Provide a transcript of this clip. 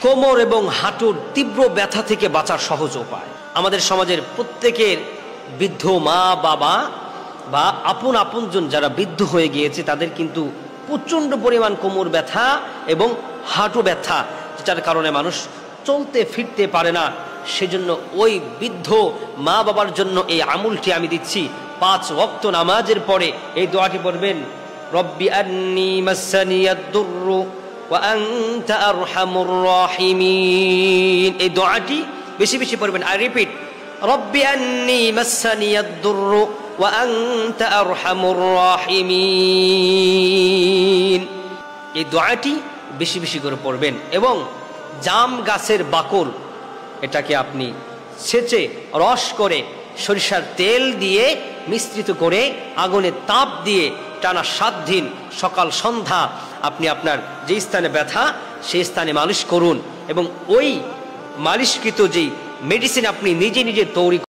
কোমর এবং হাঁটুর তীব্র ব্যথা থেকে বাঁচার সহজ উপায়। আমাদের সমাজের প্রত্যেকের বৃদ্ধ মা বাবা বা আপনজন যারা বৃদ্ধ হয়ে গিয়েছে তাদের কিন্তু প্রচণ্ড পরিমাণ কোমর ব্যথা এবং হাঁটু ব্যথা, যেটার কারণে মানুষ চলতে ফিরতে পারে না। সেজন্য ওই বৃদ্ধ মা বাবার জন্য এই আমলটি আমি দিচ্ছি। 5 ওয়াক্ত নামাজের পরে এই দোয়াটি পড়বেন, রব্বি আন্নী মাসসানিয়াদ দুররু ওয়া আনতা আরহামুর রাহিমিন। এই দোয়াটি বেশি বেশি পড়বেন। আই রিপিট, রব্বি আন্নী মাসসানিয়াদ দুররু ওয়া আনতা আরহামুর রাহিমিন। এই দোয়াটি বেশি বেশি করে পড়বেন। এবং জাম গাছের বাকল, এটাকে আপনি ছেঁচে রস করে সরিষার তেল দিয়ে মিশ্রিত করে আগুনে তাপ দিয়ে টানা 7 দিন সকাল সন্ধ্যা আপনি আপনার যে স্থানে ব্যথা সেই স্থানে মালিশ করুন। এবং ওই মালিশকৃত যেই মেডিসিন আপনি নিজে নিজে তৈরি